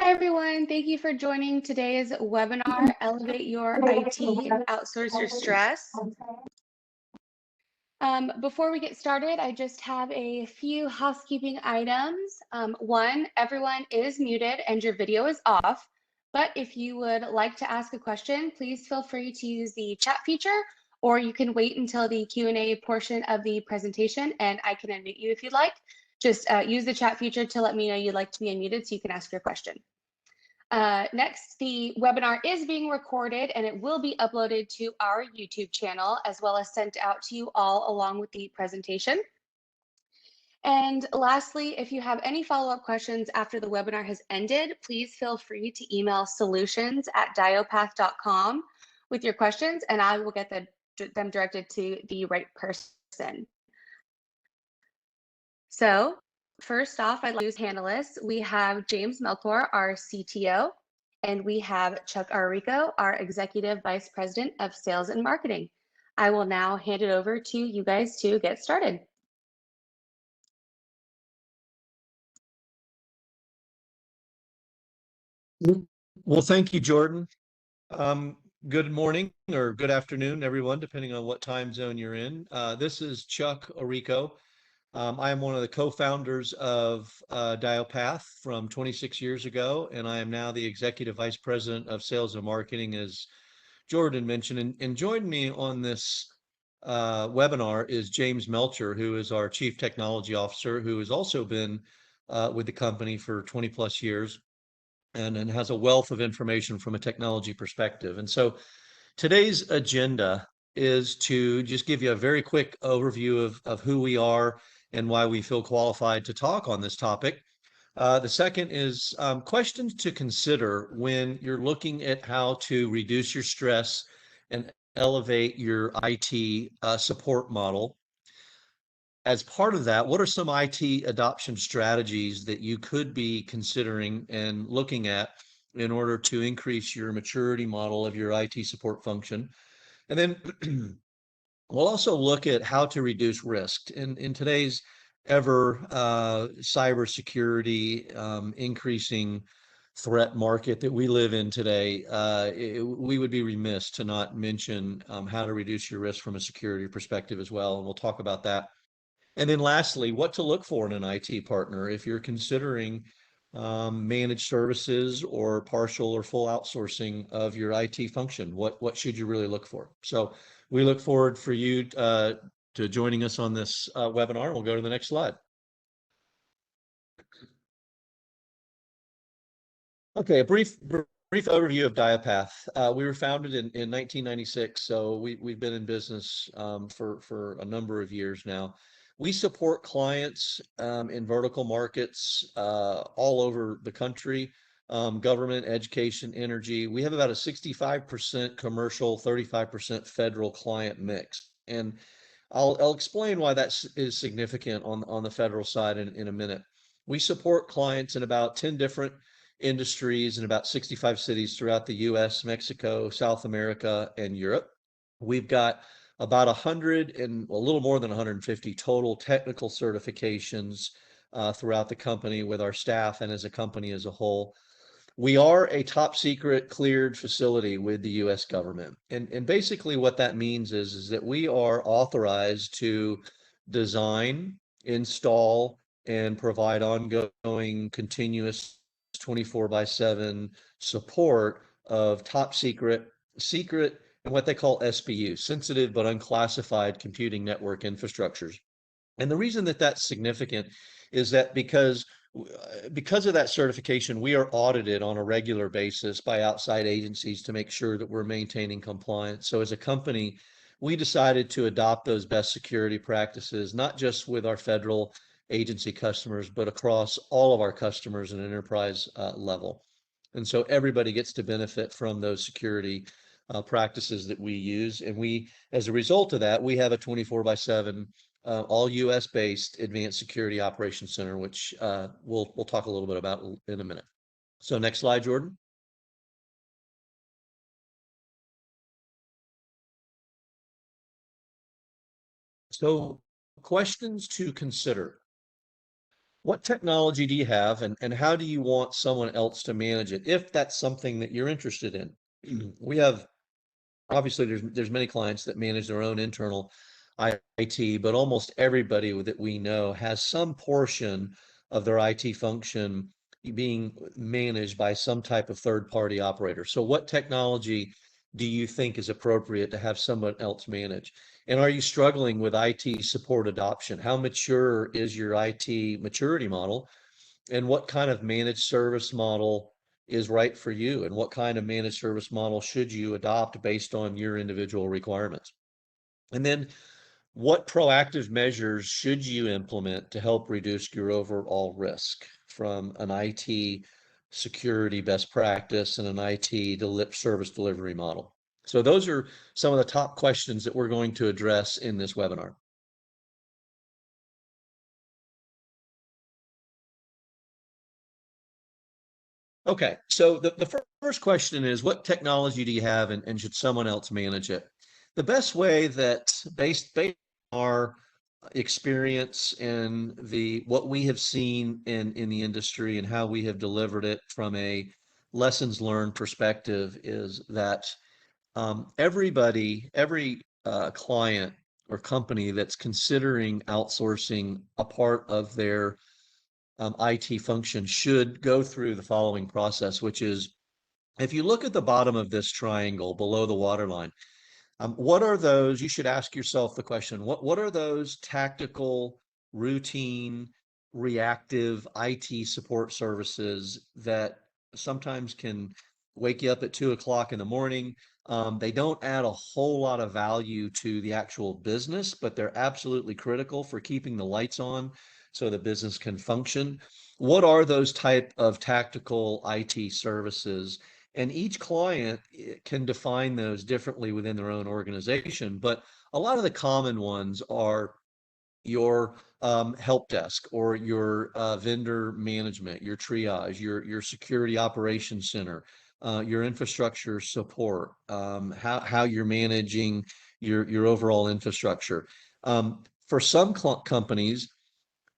everyone. Thank you for joining today's webinar, Elevate Your IT, Outsource Your Stress. Before we get started, I just have a few housekeeping items. One, everyone is muted and your video is off, but if you would like to ask a question, please feel free to use the chat feature, or you can wait until the Q&A portion of the presentation and I can unmute you if you'd like. Just use the chat feature to let me know you'd like to be unmuted so you can ask your question. Next, the webinar is being recorded and it will be uploaded to our YouTube channel as well as sent out to you all along with the presentation. And lastly, if you have any follow-up questions after the webinar has ended, please feel free to email solutions@dyopath.com with your questions and I will get them directed to the right person. So first off, I'd like to introduce panelists. We have James Melchor, our CTO, and we have Chuck Arrico, our Executive Vice President of Sales and Marketing. I will now hand it over to you guys to get started. Well, thank you, Jordan. Good morning or good afternoon, everyone, depending on what time zone you're in. This is Chuck Arrico. I am one of the co-founders of DYOPATH from 26 years ago, and I am now the Executive Vice President of Sales and Marketing, as Jordan mentioned. And joining me on this webinar is James Melchor, who is our Chief Technology Officer, who has also been with the company for 20 plus years and has a wealth of information from a technology perspective. And so today's agenda is to just give you a very quick overview of who we are and why we feel qualified to talk on this topic. The second is questions to consider when you're looking at how to reduce your stress and elevate your IT support model. As part of that, what are some IT adoption strategies that you could be considering and looking at in order to increase your maturity model of your IT support function? And then we'll also look at how to reduce risk. In today's ever cybersecurity increasing threat market that we live in today, we would be remiss to not mention how to reduce your risk from a security perspective as well. And we'll talk about that. And then lastly, what to look for in an IT partner if you're considering managed services or partial or full outsourcing of your IT function. What should you really look for? So we look forward for you to joining us on this webinar. We'll go to the next slide. Okay, a brief overview of DYOPATH. We were founded in 1996, so we've been in business for a number of years now. We support clients in vertical markets all over the country, government, education, energy. We have about a 65% commercial, 35% federal client mix. And I'll explain why that is significant on the federal side in a minute. We support clients in about 10 different industries in about 65 cities throughout the US, Mexico, South America, and Europe. We've got about 100 and a little more than 150 total technical certifications throughout the company with our staff and as a company as a whole. We are a top secret cleared facility with the US government. And basically what that means is that we are authorized to design, install, and provide ongoing continuous 24/7 support of top secret, and what they call SBU, sensitive but unclassified computing network infrastructures. And the reason that that's significant is that because of that certification, we are audited on a regular basis by outside agencies to make sure that we're maintaining compliance. So as a company, we decided to adopt those best security practices, not just with our federal agency customers, but across all of our customers at an enterprise level. And so everybody gets to benefit from those security practices that we use. And we, as a result of that, we have a 24/7 all US based advanced security operations center, which we'll talk a little bit about in a minute. So next slide, Jordan. So questions to consider. What technology do you have, and how do you want someone else to manage it, if that's something that you're interested in? We have obviously there's many clients that manage their own internal IT, but almost everybody that we know has some portion of their IT function being managed by some type of third party operator. So what technology do you think is appropriate to have someone else manage? And are you struggling with IT support adoption? How mature is your IT maturity model? And what kind of managed service model is right for you? And what kind of managed service model should you adopt based on your individual requirements? And then what proactive measures should you implement to help reduce your overall risk from an IT security best practice and an IT service delivery model? So those are some of the top questions that we're going to address in this webinar. Okay, so the first question is, what technology do you have, and should someone else manage it? The best way that based on our experience and what we have seen in the industry and how we have delivered it from a lessons learned perspective is that every client or company that's considering outsourcing a part of their IT function should go through the following process, which is, if you look at the bottom of this triangle below the waterline, what are those? You should ask yourself the question, what are those tactical, routine, reactive IT support services that sometimes can wake you up at 2 o'clock in the morning? They don't add a whole lot of value to the actual business, but they're absolutely critical for keeping the lights on so the business can function. What are those type of tactical IT services? And each client can define those differently within their own organization. But a lot of the common ones are your help desk, or your vendor management, your triage, your security operations center, your infrastructure support, how you're managing your overall infrastructure. For some companies,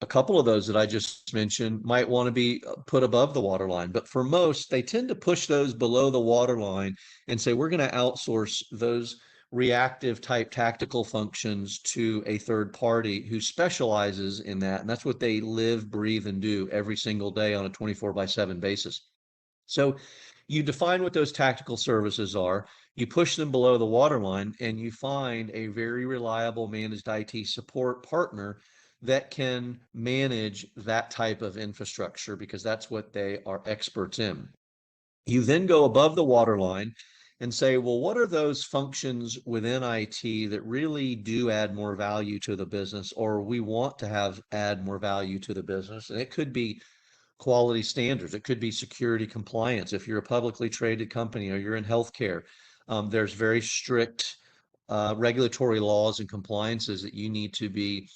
a couple of those that I just mentioned might want to be put above the waterline, but for most, they tend to push those below the waterline and say, we're going to outsource those reactive type tactical functions to a third party who specializes in that. And that's what they live, breathe, and do every single day on a 24/7 basis. So you define what those tactical services are, you push them below the waterline, and you find a very reliable managed IT support partner that can manage that type of infrastructure, because that's what they are experts in. You then go above the waterline and say, well, what are those functions within IT that really do add more value to the business, or we want to have add more value to the business? And it could be quality standards. It could be security compliance. If you're a publicly traded company or you're in healthcare, there's very strict regulatory laws and compliances that you need to be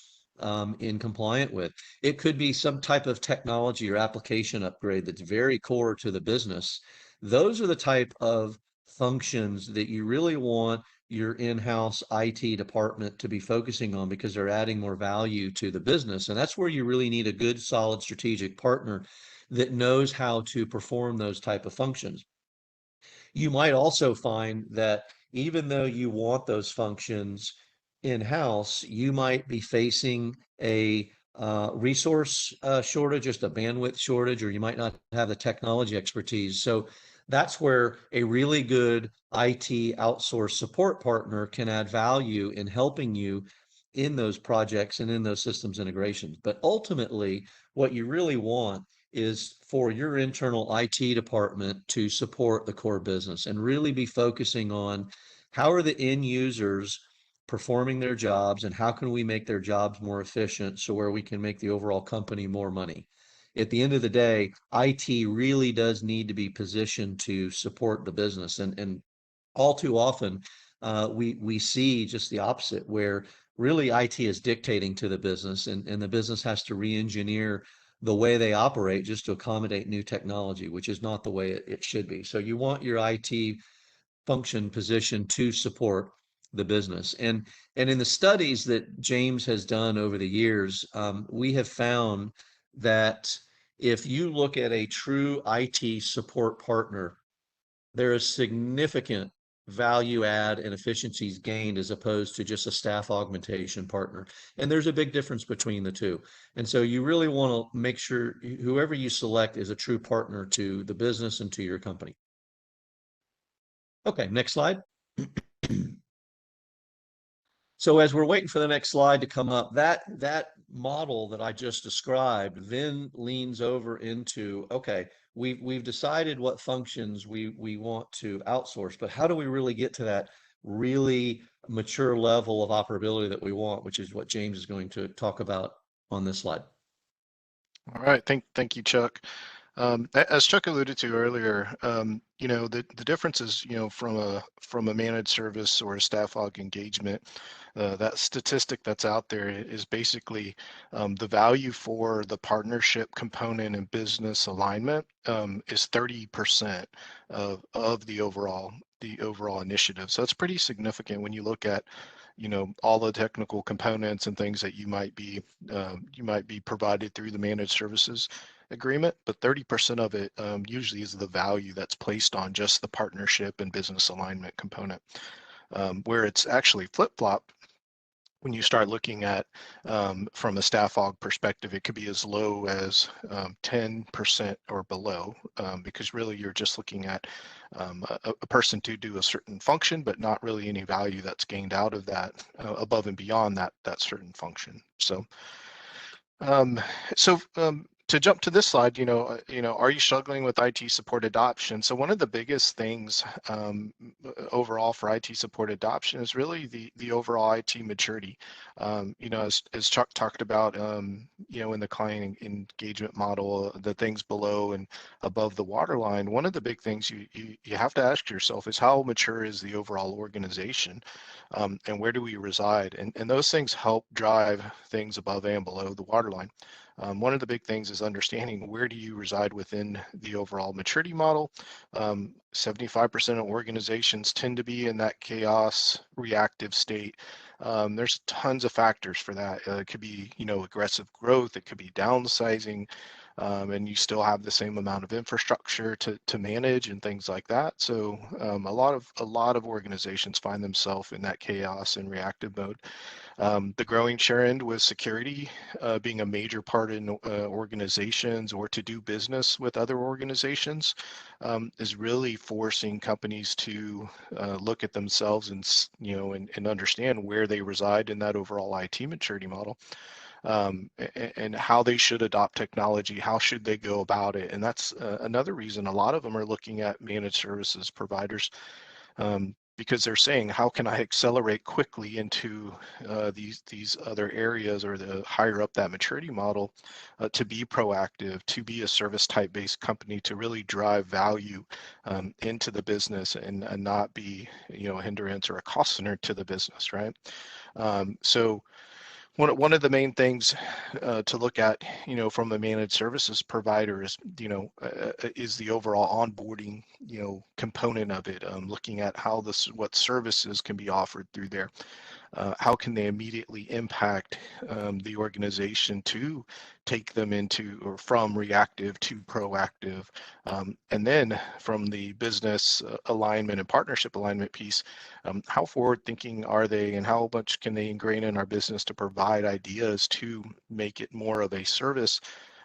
in compliant with. It could be some type of technology or application upgrade that's very core to the business. Those are the type of functions that you really want your in-house IT department to be focusing on, because they're adding more value to the business. And that's where you really need a good, solid strategic partner that knows how to perform those type of functions. You might also find that even though you want those functions in-house, you might be facing a resource shortage, just a bandwidth shortage, or you might not have the technology expertise. So that's where a really good IT outsource support partner can add value in helping you in those projects and in those systems integrations. But ultimately, what you really want is for your internal IT department to support the core business and really be focusing on how are the end users performing their jobs, and how can we make their jobs more efficient so where we can make the overall company more money. At the end of the day, IT really does need to be positioned to support the business. And all too often, we see just the opposite, where really IT is dictating to the business, and the business has to re-engineer the way they operate just to accommodate new technology, which is not the way it should be. So you want your IT function position to support the business. And in the studies that James has done over the years, we have found that if you look at a true IT support partner, there is significant value add and efficiencies gained as opposed to just a staff augmentation partner. And there's a big difference between the two. And so you really want to make sure whoever you select is a true partner to the business and to your company. Okay, next slide. So as we're waiting for the next slide to come up, that model that I just described then leans over into, okay, we've decided what functions we want to outsource, but how do we really get to that really mature level of operability that we want, which is what James is going to talk about on this slide. All right, thank you, Chuck. As Chuck alluded to earlier, the difference is, from a managed service or a staff aug engagement, that statistic that's out there is basically the value for the partnership component and business alignment is 30% of the overall initiative. So it's pretty significant when you look at all the technical components and things that you might be provided through the managed services agreement, but 30% of it usually is the value that's placed on just the partnership and business alignment component, where it's actually flip-flop. When you start looking at from a staff aug perspective, it could be as low as 10% or below, because really you're just looking at a person to do a certain function, but not really any value that's gained out of that above and beyond that certain function. So to jump to this slide, are you struggling with IT support adoption? So one of the biggest things overall for IT support adoption is really the overall IT maturity. As Chuck talked about, in the client engagement model, the things below and above the waterline, one of the big things you have to ask yourself is how mature is the overall organization, and where do we reside? And those things help drive things above and below the waterline. One of the big things is understanding where do you reside within the overall maturity model. 75% of organizations tend to be in that chaos reactive state. There's tons of factors for that. It could be, aggressive growth. It could be downsizing, and you still have the same amount of infrastructure to manage and things like that. So a lot of organizations find themselves in that chaos and reactive mode. The growing trend with security being a major part in organizations or to do business with other organizations is really forcing companies to look at themselves and understand where they reside in that overall IT maturity model, and how they should adopt technology, how should they go about it. And that's another reason a lot of them are looking at managed services providers, because they're saying, how can I accelerate quickly into these other areas or the higher up that maturity model, to be proactive, to be a service type based company, to really drive value into the business and not be a hindrance or a cost center to the business, right? So one of the main things to look at, from a managed services provider is, is the overall onboarding, component of it. Looking at what services can be offered through there. How can they immediately impact the organization to take them into or from reactive to proactive, and then from the business alignment and partnership alignment piece, how forward thinking are they and how much can they ingrain in our business to provide ideas to make it more of a service,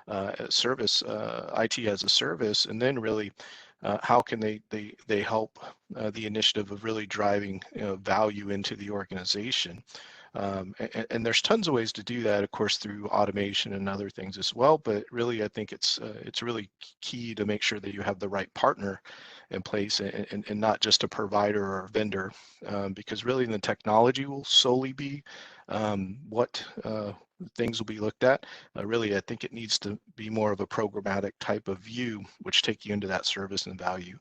IT as a service, and then really how can they help the initiative of really driving value into the organization. And there's tons of ways to do that, of course, through automation and other things as well. But really, I think it's really key to make sure that you have the right partner in place and not just a provider or a vendor, because really the technology will solely be what things will be looked at. Really, I think it needs to be more of a programmatic type of view, which take you into that service and value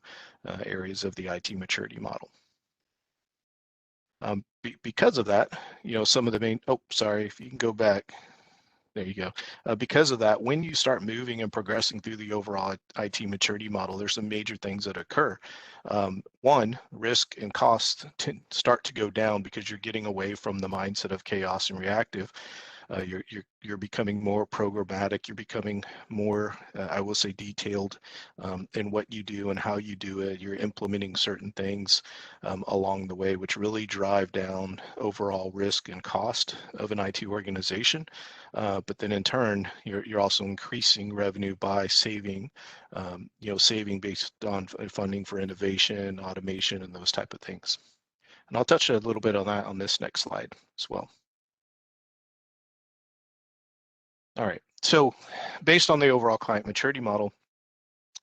areas of the IT maturity model. Because of that, some of the main, sorry, if you can go back, there you go. Because of that, when you start moving and progressing through the overall IT maturity model, there's some major things that occur. One, risk and cost start to go down because you're getting away from the mindset of chaos and reactive. You're becoming more programmatic. You're becoming more, I will say, detailed in what you do and how you do it. You're implementing certain things along the way, which really drive down overall risk and cost of an IT organization. But then in turn, you're also increasing revenue by saving, saving based on funding for innovation, automation, and those type of things. And I'll touch a little bit on that on this next slide as well. All right, so based on the overall client maturity model,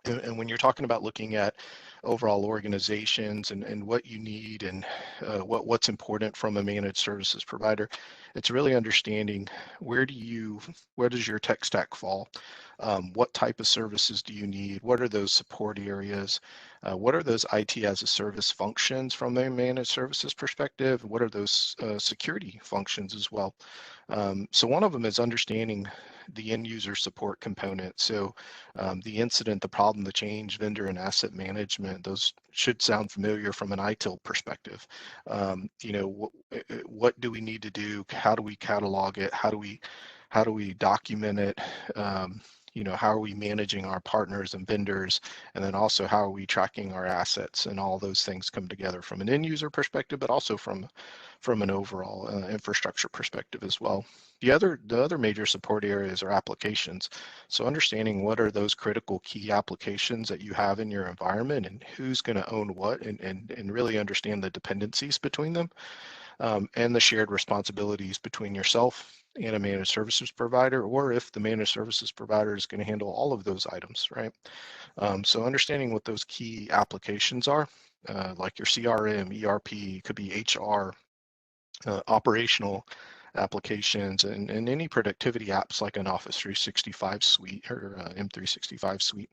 and when you're talking about looking at overall organizations and what you need and what's important from a managed services provider, it's really understanding where does your tech stack fall? What type of services do you need? What are those support areas? What are those IT as a service functions from a managed services perspective? What are those security functions as well? So one of them is understanding the end user support component. So the incident, the problem, the change, vendor and asset management, those should sound familiar from an ITIL perspective. What do we need to do? How do we catalog it? How do we document it? How are we managing our partners and vendors? And then also how are we tracking our assets? And all those things come together from an end user perspective, but also from an overall infrastructure perspective as well. The other major support areas are applications. So understanding what are those critical key applications that you have in your environment and who's going to own what, and really understand the dependencies between them, and the shared responsibilities between yourself and a managed services provider, or if the managed services provider is going to handle all of those items, right? So understanding what those key applications are, like your CRM, ERP, could be HR, operational applications, and any productivity apps like an Office 365 suite or M365 suite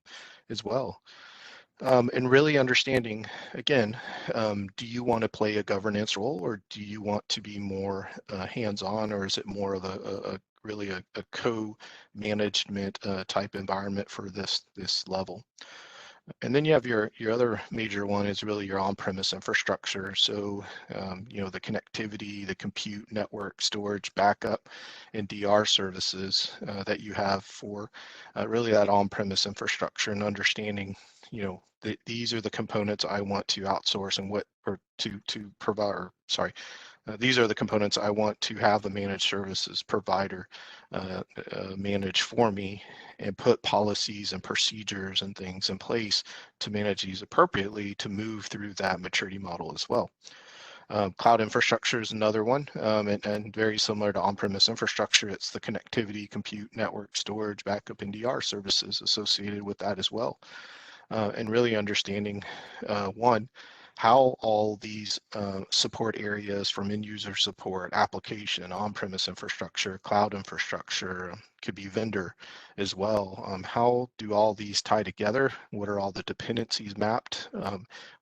as well. And really understanding, again, do you want to play a governance role, or do you want to be more hands-on, or is it more of a really a co-management type environment for this level? And then you have your other major one is really your on-premise infrastructure. So, the connectivity, the compute, network, storage, backup, and DR services that you have for really that on-premise infrastructure, and understanding, that these are the components I want to outsource and to provide, or sorry, these are the components I want to have the managed services provider manage for me, and put policies and procedures and things in place to manage these appropriately to move through that maturity model as well. Cloud infrastructure is another one, and very similar to on-premise infrastructure. It's the connectivity, compute, network, storage, backup, and DR services associated with that as well. And really understanding, one, how all these support areas from end user support, application, on-premise infrastructure, cloud infrastructure, could be vendor as well. How do all these tie together? What are all the dependencies mapped?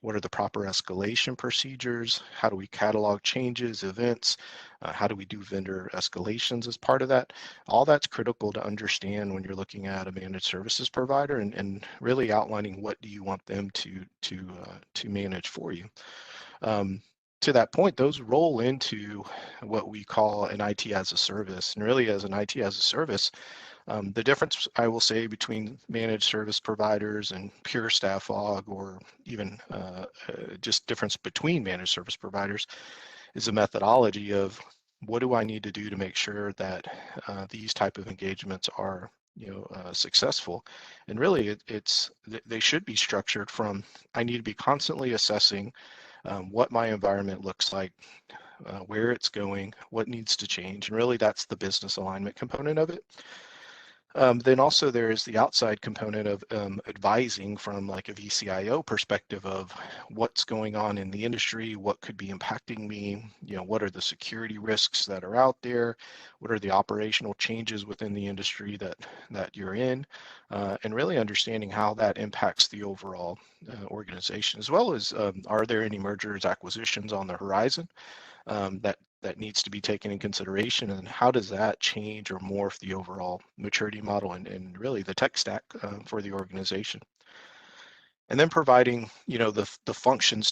What are the proper escalation procedures? How do we catalog changes, events? How do we do vendor escalations as part of that? All that's critical to understand when you're looking at a managed services provider, and really outlining what do you want them to manage for you. To that point, those roll into what we call an IT as a service. And really, as an IT as a service, the difference, I will say, between managed service providers and pure staff aug, or even just difference between managed service providers, is a methodology of what do I need to do to make sure that these type of engagements are successful. And really, they should be structured from, I need to be constantly assessing what my environment looks like, where it's going, what needs to change. And really, that's the business alignment component of it. Then also there is the outside component of advising from like a VCIO perspective of what's going on in the industry, what could be impacting me, what are the security risks that are out there, what are the operational changes within the industry that you're in, and really understanding how that impacts the overall organization, as well as are there any mergers, acquisitions on the horizon that needs to be taken in consideration, and how does that change or morph the overall maturity model and really the tech stack for the organization. And then providing, the functions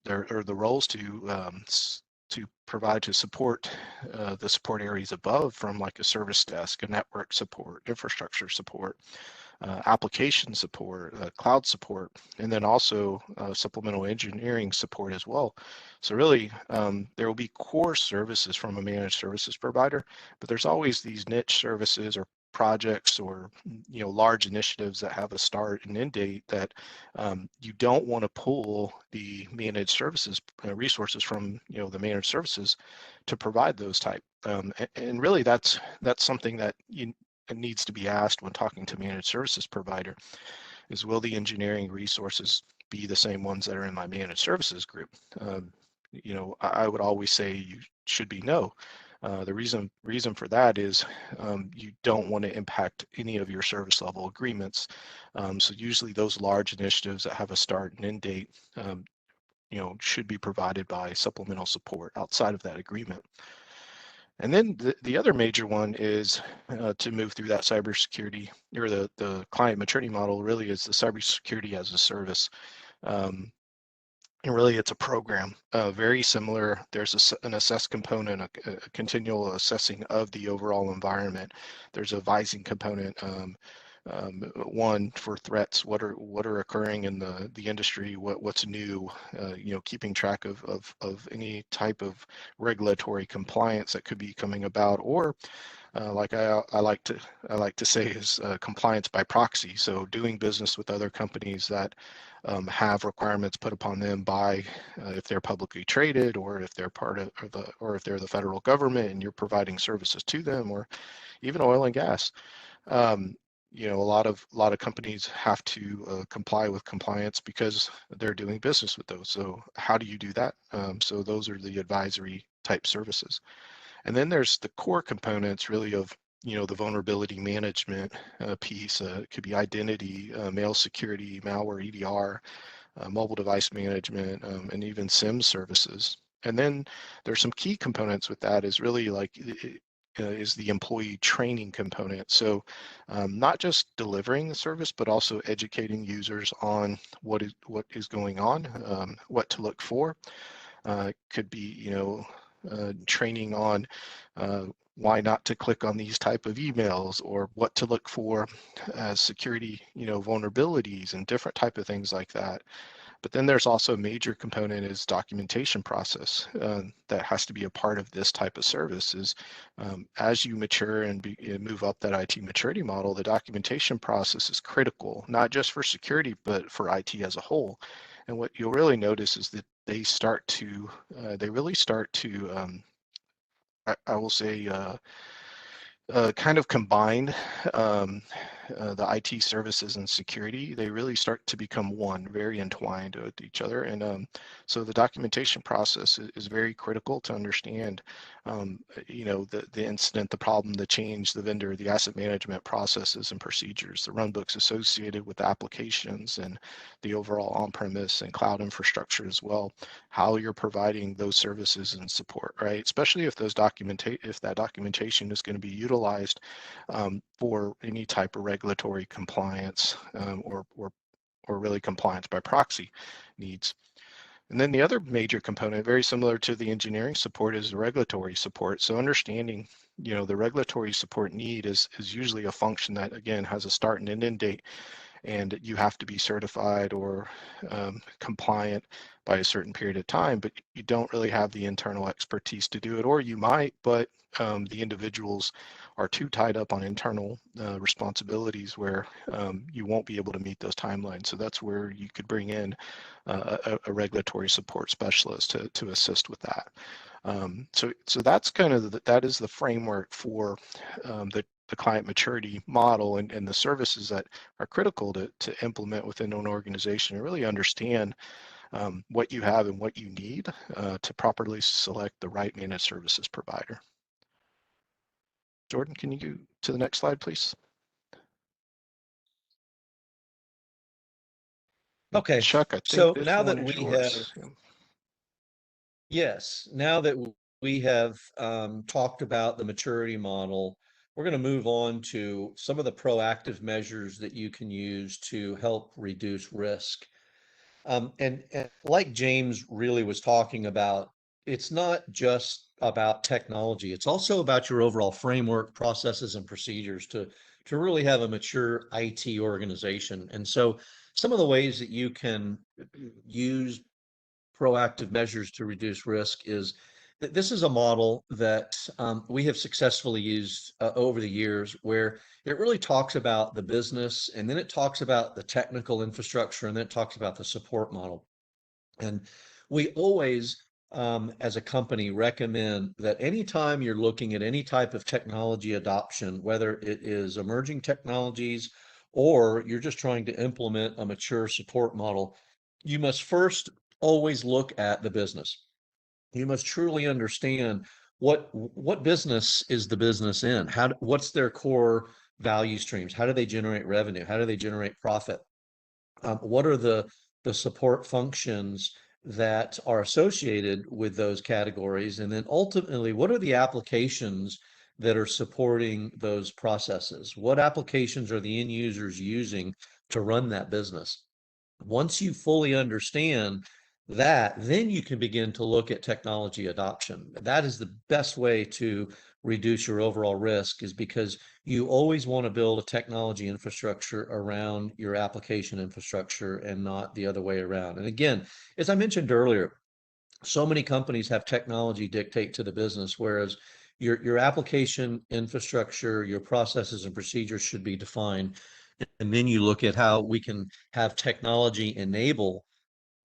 or the roles to to provide to support the support areas above, from like a service desk, a network support, infrastructure support, application support, cloud support, and then also supplemental engineering support as well. So really, there will be core services from a managed services provider, but there's always these niche services or projects or large initiatives that have a start and end date that you don't want to pull the managed services resources from the managed services to provide those type. And really, that's something that it needs to be asked when talking to managed services provider is, will the engineering resources be the same ones that are in my managed services group? I would always say you should be no. The reason for that is you don't want to impact any of your service level agreements. So usually those large initiatives that have a start and end date, should be provided by supplemental support outside of that agreement. And then the other major one is to move through that cybersecurity, or the client maturity model really is the cybersecurity as a service. And really it's a program, very similar. There's an assess component, a continual assessing of the overall environment. There's a vising component, one for threats, what are occurring in the industry, what's new, keeping track of any type of regulatory compliance that could be coming about, or like I like to say is compliance by proxy. So doing business with other companies that have requirements put upon them by if they're publicly traded, or if they're part of or if they're the federal government and you're providing services to them, or even oil and gas. A lot of companies have to comply with compliance because they're doing business with those. So how do you do that? So those are the advisory type services. And then there's the core components really of the vulnerability management piece. It could be identity, mail security, malware, EDR, mobile device management, and even SIM services. And then there's some key components with that is really like is the employee training component. So not just delivering the service, but also educating users on what is going on, what to look for. Could be training on why not to click on these type of emails, or what to look for as security vulnerabilities and different type of things like that. But then there's also a major component is documentation process that has to be a part of this type of service. Is as you mature and move up that IT maturity model, the documentation process is critical, not just for security, but for IT as a whole. And what you'll really notice is that they really start to, I will say, kind of combined the IT services and security. They really start to become one, very entwined with each other. And so the documentation process is very critical to understand, the incident, the problem, the change, the vendor, the asset management processes and procedures, the runbooks associated with applications, and the overall on-premise and cloud infrastructure as well, how you're providing those services and support, right? Especially if if that documentation is going to be utilized for any type of regulatory compliance, or really compliance by proxy needs. And then the other major component, very similar to the engineering support, is the regulatory support. So understanding, the regulatory support need is usually a function that, again, has a start and an end date, and you have to be certified or compliant by a certain period of time, but you don't really have the internal expertise to do it, or you might, but the individuals are too tied up on internal responsibilities where you won't be able to meet those timelines. So that's where you could bring in a regulatory support specialist to assist with that. So that's kind of that is the framework for the client maturity model, and the services that are critical to implement within an organization, and really understand what you have and what you need to properly select the right managed services provider. Jordan, can you go to the next slide, please? Okay. Chuck, I think So this now one that is we yours. have, yes, now that we have talked about the maturity model, we're going to move on to some of the proactive measures that you can use to help reduce risk. And like James really was talking about, it's not just about technology. It's also about your overall framework, processes, and procedures to really have a mature IT organization. And so some of the ways that you can use proactive measures to reduce risk is that this is a model that we have successfully used over the years, where it really talks about the business, and then it talks about the technical infrastructure, and then it talks about the support model. And we always, as a company, recommend that anytime you're looking at any type of technology adoption, whether it is emerging technologies or you're just trying to implement a mature support model, you must first always look at the business. You must truly understand what business is the business in? What's their core value streams? How do they generate revenue? How do they generate profit? What are the support functions that are associated with those categories? And then ultimately, what are the applications that are supporting those processes? What applications are the end users using to run that business? Once you fully understand that, then you can begin to look at technology adoption. That is the best way to reduce your overall risk, is because you always want to build a technology infrastructure around your application infrastructure and not the other way around. And again, as I mentioned earlier, so many companies have technology dictate to the business, whereas your application infrastructure, your processes and procedures should be defined. And then you look at how we can have technology enable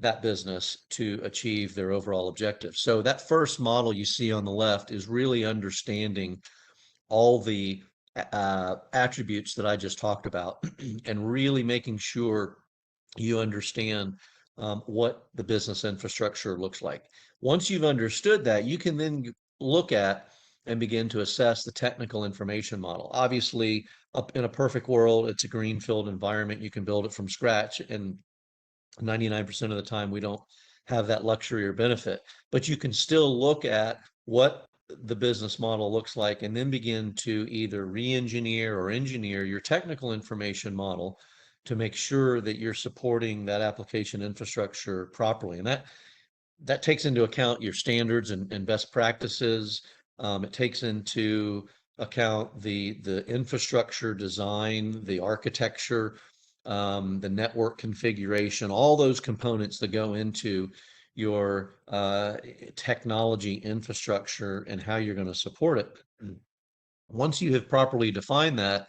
that business to achieve their overall objectives. So that first model you see on the left is really understanding all the attributes that I just talked about and really making sure you understand what the business infrastructure looks like. Once you've understood that, you can then look at and begin to assess the technical information model. Obviously, up in a perfect world, it's a greenfield environment. You can build it from scratch, and 99% of the time we don't have that luxury or benefit. But you can still look at what the business model looks like and then begin to either re-engineer or engineer your technical information model to make sure that you're supporting that application infrastructure properly. And that takes into account your standards and best practices. It takes into account the infrastructure design, the architecture, the network configuration, all those components that go into your technology infrastructure and how you're going to support it. Once you have properly defined that,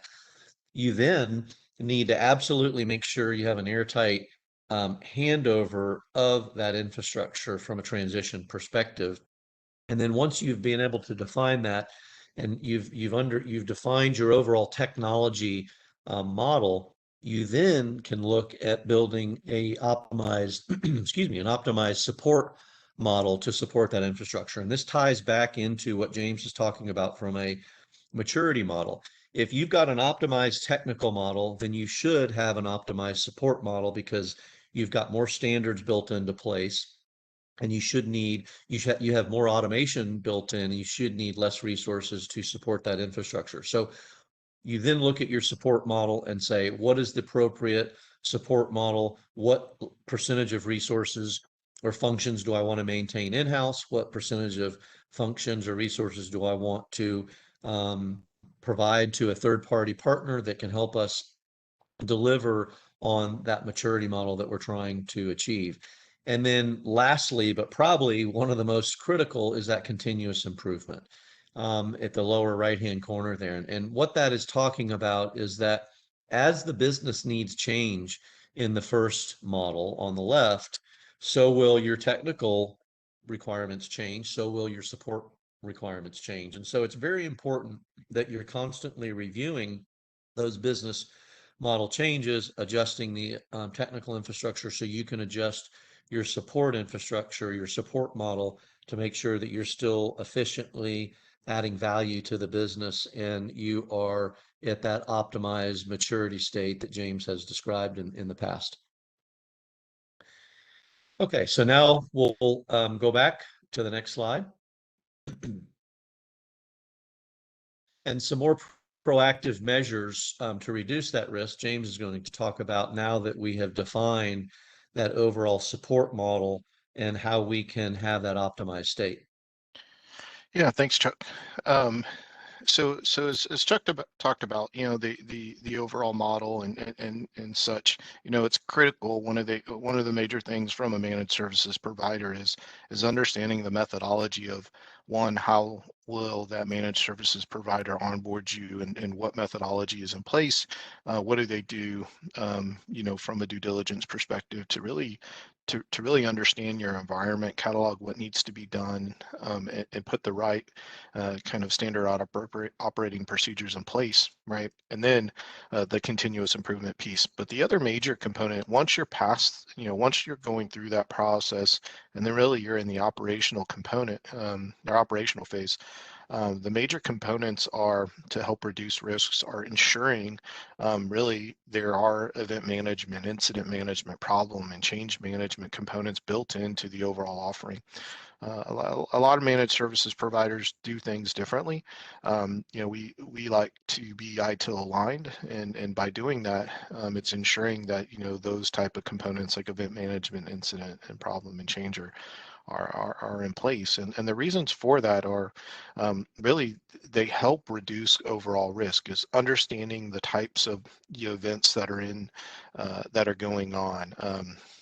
you then need to absolutely make sure you have an airtight handover of that infrastructure from a transition perspective. And then once you've been able to define that, and you've defined your overall technology model, you then can look at building a optimized, excuse me, an optimized support model to support that infrastructure. And this ties back into what James is talking about from a maturity model. If you've got an optimized technical model, then you should have an optimized support model, because you've got more standards built into place, and you have more automation built in, and you should need less resources to support that infrastructure. So you then look at your support model and say, what is the appropriate support model? What percentage of resources or functions do I want to maintain in-house? What percentage of functions or resources do I want to provide to a third-party partner that can help us deliver on that maturity model that we're trying to achieve? And then lastly, but probably one of the most critical, is that continuous improvement at the lower right-hand corner there. And what that is talking about is that as the business needs change in the first model on the left, so will your technical requirements change, so will your support requirements change. And so it's very important that you're constantly reviewing those business model changes, adjusting the technical infrastructure so you can adjust your support infrastructure, your support model, to make sure that you're still efficiently adding value to the business and you are at that optimized maturity state that James has described in the past. Okay, so now we'll go back to the next slide. And some more proactive measures to reduce that risk, James is going to talk about now that we have defined that overall support model. and how we can have that optimized state. Yeah, thanks, Chuck. Um, so as Chuck talked about, the overall model and such, it's critical. One of the major things from a managed services provider is understanding the methodology of, one, how will that managed services provider onboard you, and what methodology is in place. What do they do, from a due diligence perspective to really understand your environment, catalog what needs to be done, and put the right kind of standard operating procedures in place, right? And then the continuous improvement piece. But the other major component, once you're past, once you're going through that process, and then really you're in the operational component, or operational phase, the major components are to help reduce risks are ensuring really there are event management, incident management, problem and change management components built into the overall offering. A lot of managed services providers do things differently. We like to be ITIL aligned, and by doing that, it's ensuring that those type of components like event management, incident, and problem and change are in place. And the reasons for that are really they help reduce overall risk, is understanding the types of events that are going on.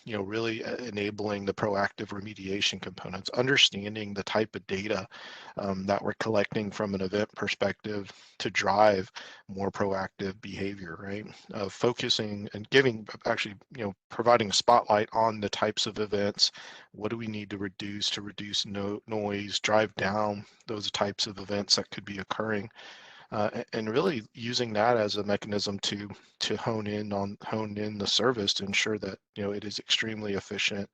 Really enabling the proactive remediation components, understanding the type of data that we're collecting from an event perspective to drive more proactive behavior, right? Focusing and providing a spotlight on the types of events. What do we need to reduce noise, drive down those types of events that could be occurring, and really using that as a mechanism to hone in the service to ensure that it is extremely efficient,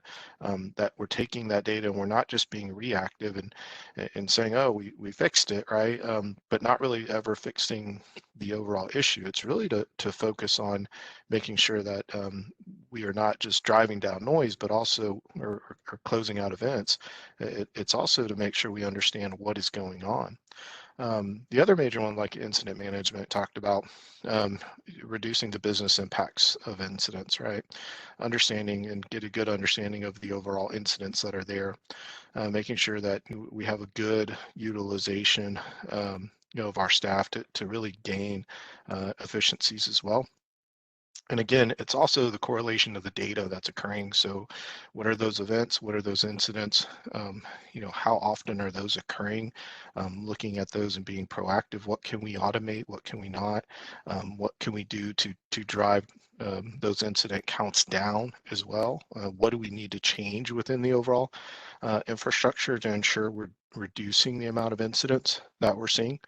that we're taking that data and we're not just being reactive and saying, oh, we fixed it, right, but not really ever fixing the overall issue. It's really to focus on making sure that we are not just driving down noise, but also or closing out events. It's also to make sure we understand what is going on. The other major one, like incident management, talked about reducing the business impacts of incidents, right? Understanding and get a good understanding of the overall incidents that are there, making sure that we have a good utilization of our staff to really gain efficiencies as well. And again, it's also the correlation of the data that's occurring. So what are those events? What are those incidents? How often are those occurring? Looking at those and being proactive. What can we automate? What can we not? What can we do to drive those incident counts down as well? What do we need to change within the overall infrastructure to ensure we're reducing the amount of incidents that we're seeing?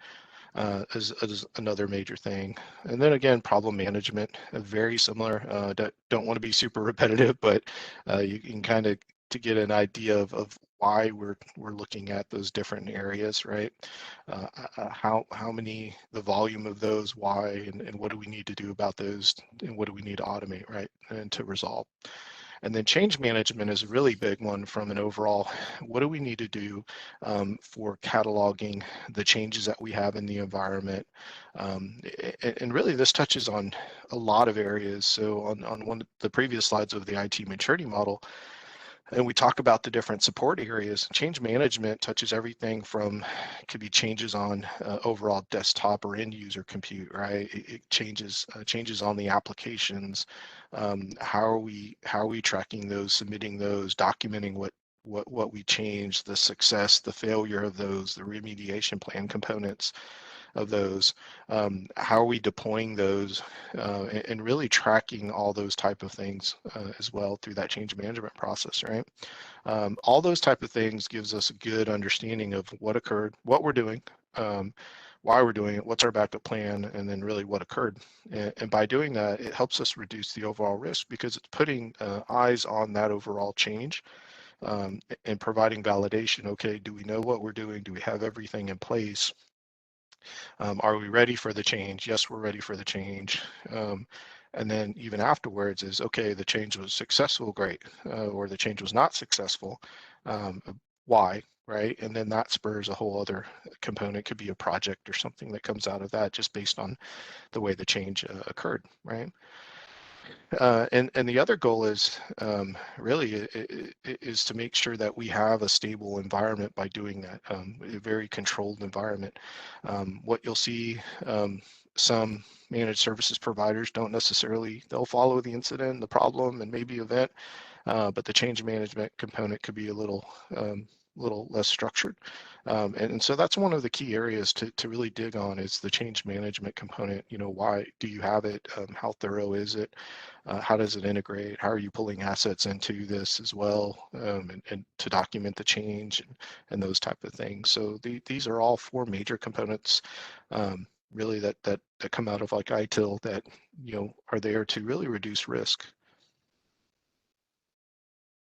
Is another major thing. And then again, problem management, very similar. Don't want to be super repetitive, but you can kind of to get an idea of why we're looking at those different areas, right? How many, the volume of those, why, and what do we need to do about those, and what do we need to automate, right, and to resolve. And then change management is a really big one from an overall, what do we need to do for cataloging the changes that we have in the environment? And really this touches on a lot of areas. So on one of the previous slides of the IT maturity model, and we talk about the different support areas. Change management touches everything from, it could be changes on overall desktop or end user compute, right? It changes on the applications. How are we tracking those, submitting those, documenting what we changed, the success, the failure of those, the remediation plan components of those, how are we deploying those, and really tracking all those type of things as well through that change management process, right? All those type of things gives us a good understanding of what occurred, what we're doing, why we're doing it, what's our backup plan, and then really what occurred. And by doing that, it helps us reduce the overall risk because it's putting eyes on that overall change, and providing validation. Okay, do we know what we're doing? Do we have everything in place? Are we ready for the change? Yes, we're ready for the change. And then even afterwards is, okay, the change was successful, great, or the change was not successful. Why, right? And then that spurs a whole other component, could be a project or something that comes out of that just based on the way the change occurred, right? And the other goal is really is to make sure that we have a stable environment by doing that, a very controlled environment. What you'll see, some managed services providers don't necessarily, they'll follow the incident, the problem, and maybe event, but the change management component could be a little less structured. And so that's one of the key areas to really dig on is the change management component. You know, why do you have it? How thorough is it? How does it integrate? How are you pulling assets into this as well, and to document the change and those type of things. So these are all four major components, really that come out of like ITIL that, you know, are there to really reduce risk.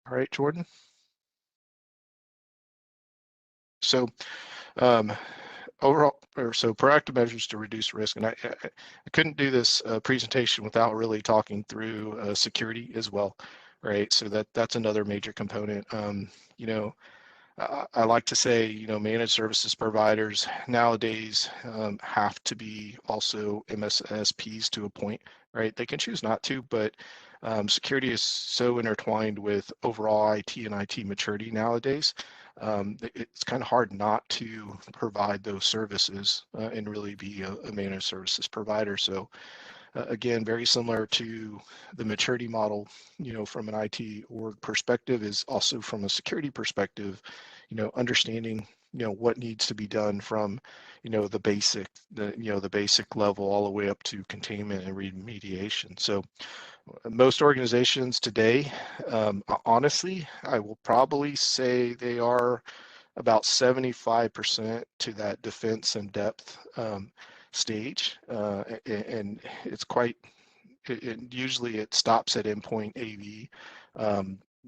All right, Jordan. So overall, or so proactive measures to reduce risk. And I couldn't do this presentation without really talking through security as well, right? So that's another major component. You know, I like to say, you know, managed services providers nowadays have to be also MSSPs to a point, right? They can choose not to, but security is so intertwined with overall IT and IT maturity nowadays. It's kind of hard not to provide those services and really be a managed services provider. So again, very similar to the maturity model, you know, from an IT org perspective is also from a security perspective, you know, understanding, you know, what needs to be done from, you know, the basic level all the way up to containment and remediation. So most organizations today, honestly, I will probably say they are about 75% to that defense and depth stage, and it's quite. Usually it stops at endpoint AV,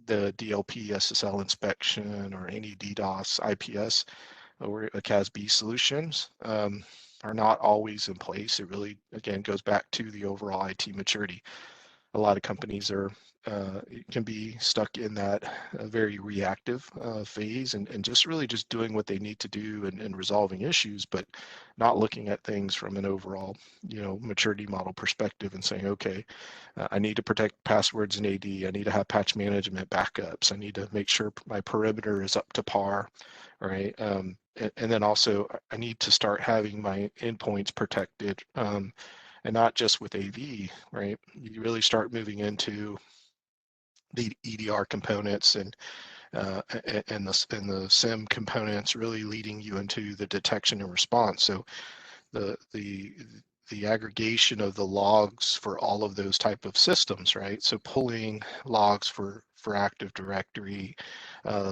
the DLP SSL inspection, or any DDoS IPS or a CASB solutions are not always in place. It really, again, goes back to the overall IT maturity. A lot of companies are can be stuck in that very reactive phase and just really just doing what they need to do and resolving issues, but not looking at things from an overall, you know, maturity model perspective and saying, okay, I need to protect passwords in AD. I need to have patch management backups. I need to make sure my perimeter is up to par, right? And then also I need to start having my endpoints protected. And not just with AV, right? You really start moving into the EDR components and the SIM components, really leading you into the detection and response. So the aggregation of the logs for all of those type of systems, right? So pulling logs for Active Directory,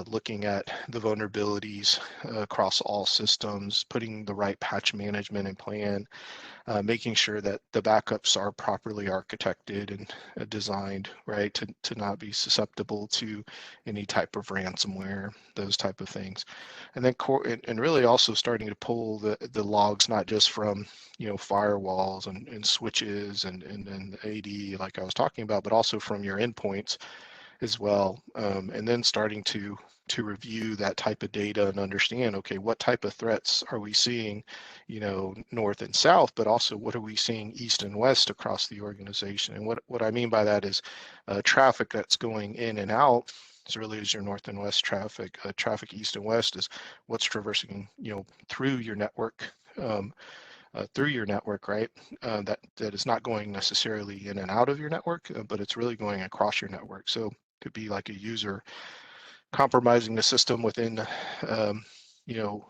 looking at the vulnerabilities across all systems, putting the right patch management and plan, making sure that the backups are properly architected and designed, right, to not be susceptible to any type of ransomware, those type of things. And then and really also starting to pull the logs, not just from, you know, firewalls and switches and AD like I was talking about, but also from your endpoints as well. And then starting to review that type of data and understand, okay, what type of threats are we seeing, you know, north and south, but also what are we seeing east and west across the organization? And what I mean by that is traffic that's going in and out as really as your north and west traffic. Traffic east and west is what's traversing, you know, through your network. Right? That is not going necessarily in and out of your network, but it's really going across your network. So it could be like a user compromising the system within, you know,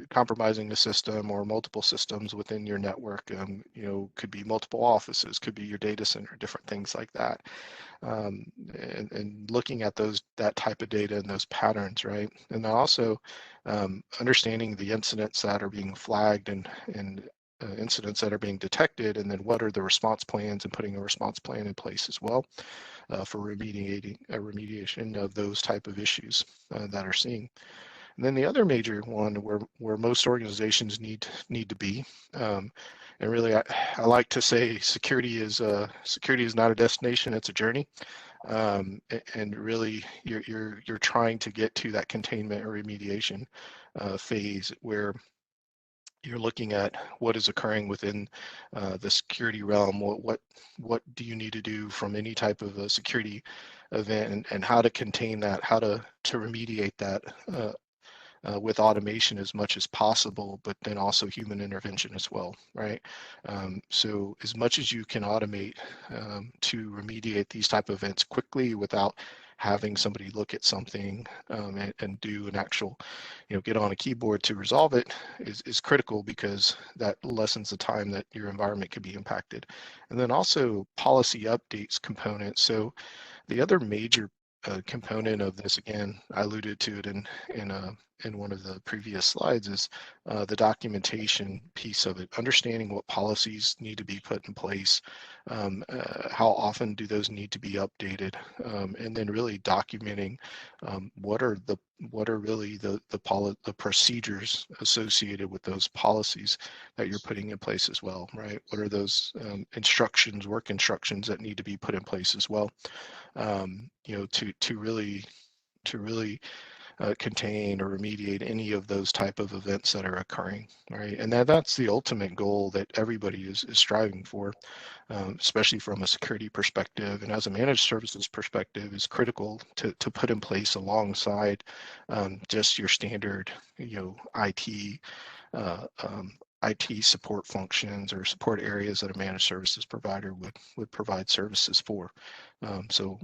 compromising the system or multiple systems within your network. You know, could be multiple offices, could be your data center, different things like that. And looking at that type of data and those patterns, right? And then also understanding the incidents that are being flagged and incidents that are being detected, and then what are the response plans, and putting a response plan in place as well for remediation of those type of issues that are seeing. And then the other major one where most organizations need to be, and really I like to say security is not a destination, it's a journey. And really you're trying to get to that containment or remediation phase where you're looking at what is occurring within the security realm. What do you need to do from any type of a security event, and how to contain that, how to remediate that with automation as much as possible, but then also human intervention as well, right? So as much as you can automate to remediate these type of events quickly without having somebody look at something and do an actual, get on a keyboard to resolve it is critical, because that lessens the time that your environment could be impacted. And then also policy updates components. So the other major component of this, again, I alluded to it in one of the previous slides, is the documentation piece of it. Understanding what policies need to be put in place, how often do those need to be updated, and then really documenting what are really the procedures associated with those policies that you're putting in place as well, right? What are those work instructions that need to be put in place as well? To really contain or remediate any of those type of events that are occurring, right? And that's the ultimate goal that everybody is striving for, especially from a security perspective, and as a managed services perspective, is critical to put in place alongside just your standard, IT. IT support functions or support areas that a managed services provider would provide services for. So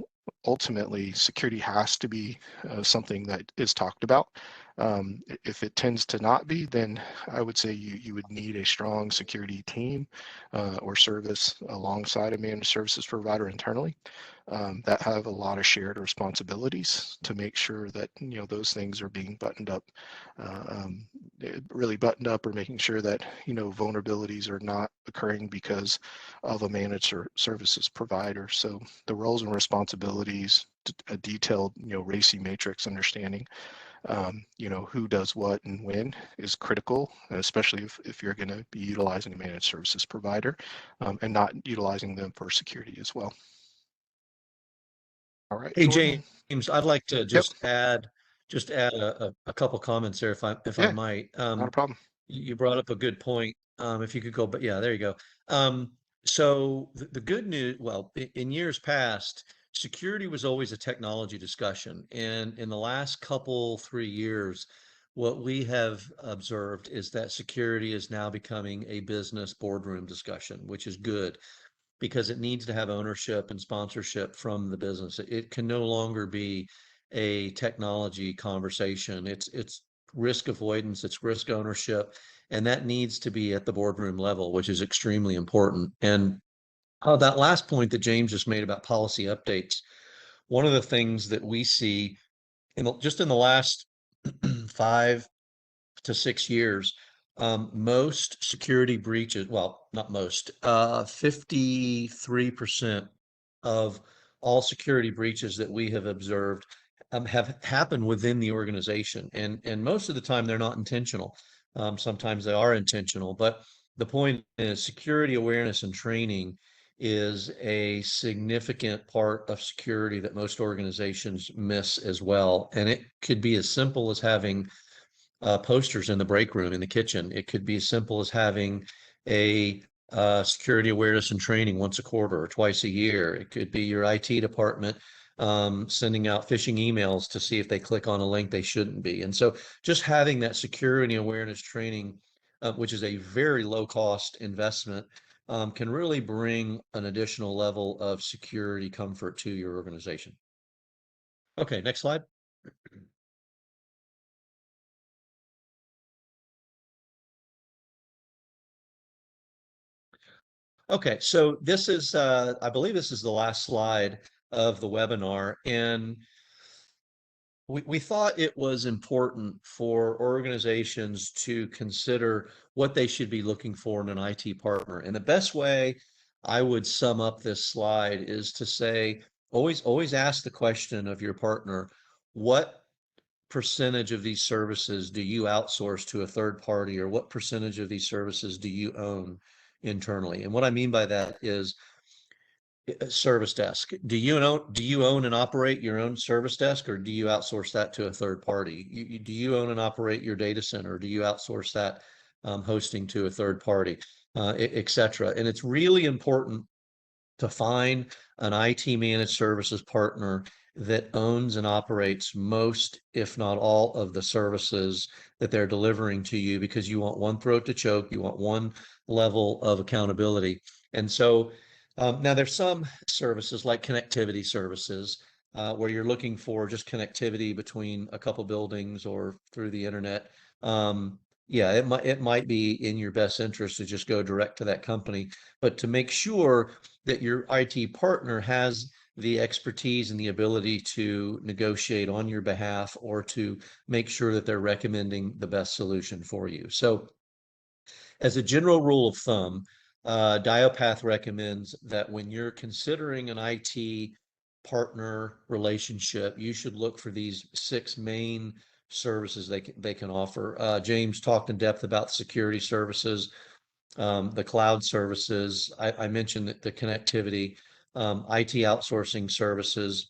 ultimately, security has to be something that is talked about. If it tends to not be, then I would say you would need a strong security team or service alongside a managed services provider internally that have a lot of shared responsibilities to make sure that those things are being buttoned up, really buttoned up, or making sure that vulnerabilities are not occurring because of a managed services provider. So the roles and responsibilities, a detailed RACI matrix understanding, who does what and when is critical, especially if you're going to be utilizing a managed services provider and not utilizing them for security as well. All right, Hey, Jordan. James, I'd like to Yep. just add a couple comments there, if I Yeah, might. not a problem. You brought up a good point. If you could go, but yeah, there you go. So the good news, well, in years past, security was always a technology discussion, and in the last couple 3 years, what we have observed is that security is now becoming a business boardroom discussion, which is good, because it needs to have ownership and sponsorship from the business. It can no longer be a technology conversation. It's risk avoidance, it's risk ownership, and that needs to be at the boardroom level, which is extremely important. And that last point that James just made about policy updates, one of the things that we see just in the last 5 to 6 years, most security breaches, well, not most, 53% of all security breaches that we have observed have happened within the organization. And most of the time, they're not intentional. Sometimes they are intentional. But the point is, security awareness and training is a significant part of security that most organizations miss as well. And it could be as simple as having posters in the break room in the kitchen. It could be as simple as having a security awareness and training once a quarter or twice a year. It could be your IT department sending out phishing emails to see if they click on a link they shouldn't be. And so just having that security awareness training, which is a very low cost investment, can really bring an additional level of security comfort to your organization. Okay, next slide. Okay, so this is, I believe this is the last slide of the webinar, and we thought it was important for organizations to consider what they should be looking for in an IT partner. And the best way I would sum up this slide is to say, always ask the question of your partner, what percentage of these services do you outsource to a third party, or what percentage of these services do you own internally? And what I mean by that is service desk. Do you own and operate your own service desk, or do you outsource that to a third party? Do you own and operate your data center? Or do you outsource that hosting to a third party, et cetera. And it's really important to find an IT managed services partner that owns and operates most, if not all, of the services that they're delivering to you, because you want one throat to choke, you want one level of accountability. And so now there's some services like connectivity services where you're looking for just connectivity between a couple buildings or through the internet. Yeah, it might be in your best interest to just go direct to that company, but to make sure that your IT partner has the expertise and the ability to negotiate on your behalf or to make sure that they're recommending the best solution for you. So as a general rule of thumb, DYOPATH recommends that when you're considering an IT partner relationship, you should look for these 6 main services they can offer. James talked in depth about security services, the cloud services. I mentioned the connectivity, IT outsourcing services,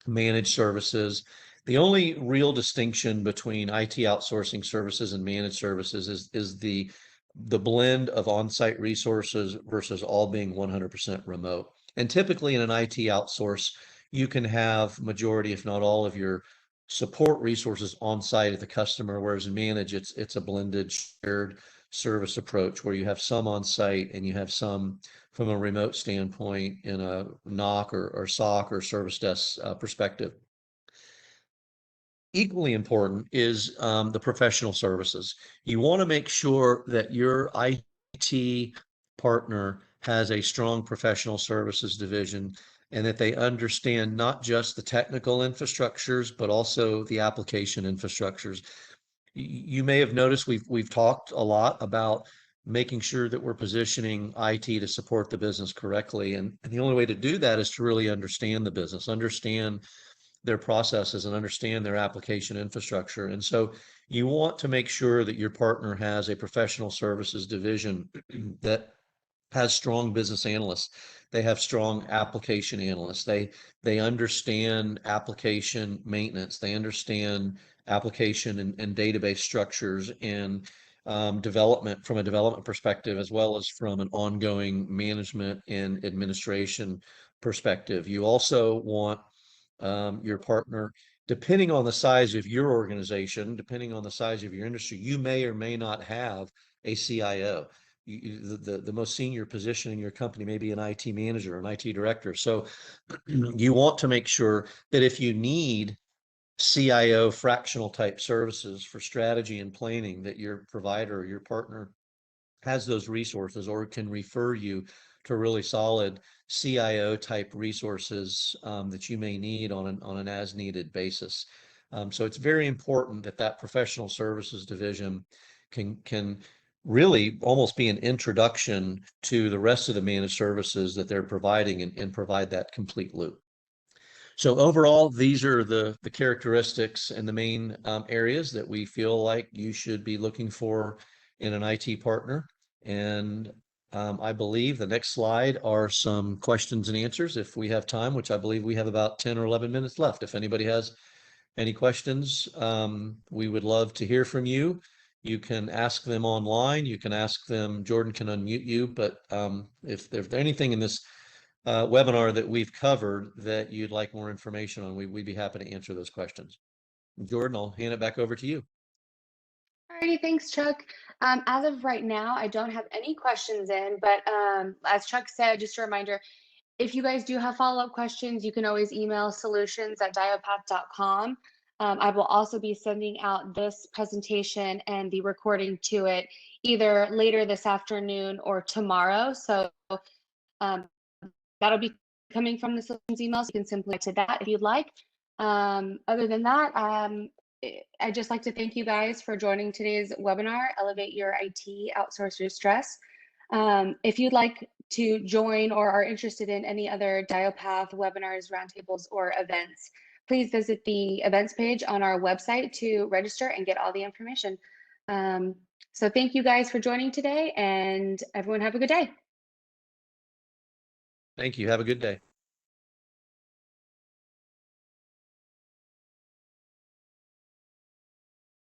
managed services. The only real distinction between IT outsourcing services and managed services is the blend of on-site resources versus all being 100% remote. And typically in an IT outsource, you can have majority, if not all, of your support resources on site at the customer, whereas in managed, it's a blended shared service approach where you have some on site and you have some from a remote standpoint in a NOC or SOC or service desk perspective. Equally important is the professional services. You want to make sure that your IT partner has a strong professional services division and that they understand not just the technical infrastructures, but also the application infrastructures. You may have noticed we've talked a lot about making sure that we're positioning IT to support the business correctly. And the only way to do that is to really understand the business, understand their processes and understand their application infrastructure. And so you want to make sure that your partner has a professional services division that has strong business analysts. They have strong application analysts. They understand application maintenance. They understand application and database structures and development from a development perspective, as well as from an ongoing management and administration perspective. You also want your partner, depending on the size of your organization, depending on the size of your industry, you may or may not have a CIO. The most senior position in your company may be an IT manager, an IT director. So you want to make sure that if you need CIO fractional type services for strategy and planning, that your provider or your partner has those resources or can refer you to really solid CIO type resources that you may need on an as needed basis. So it's very important that that professional services division can really almost be an introduction to the rest of the managed services that they're providing and provide that complete loop. So overall, these are the characteristics and the main areas that we feel like you should be looking for in an IT partner. And I believe the next slide are some questions and answers if we have time, which I believe we have about 10 or 11 minutes left. If anybody has any questions, we would love to hear from you. You can ask them online. You can ask them, Jordan can unmute you, but if there's anything in this webinar that we've covered that you'd like more information on, we'd be happy to answer those questions. Jordan, I'll hand it back over to you. Alrighty, thanks, Chuck. As of right now, I don't have any questions in, but as Chuck said, just a reminder, if you guys do have follow-up questions, you can always email solutions@dyopath.com. I will also be sending out this presentation and the recording to it either later this afternoon or tomorrow. So that'll be coming from the solutions email, so you can simply to that if you'd like. Other than that, I'd just like to thank you guys for joining today's webinar, Elevate Your IT, Outsource Your Stress. If you'd like to join or are interested in any other DYOPATH webinars, roundtables, or events, please visit the events page on our website to register and get all the information. So thank you guys for joining today, and everyone have a good day. Thank you. Have a good day.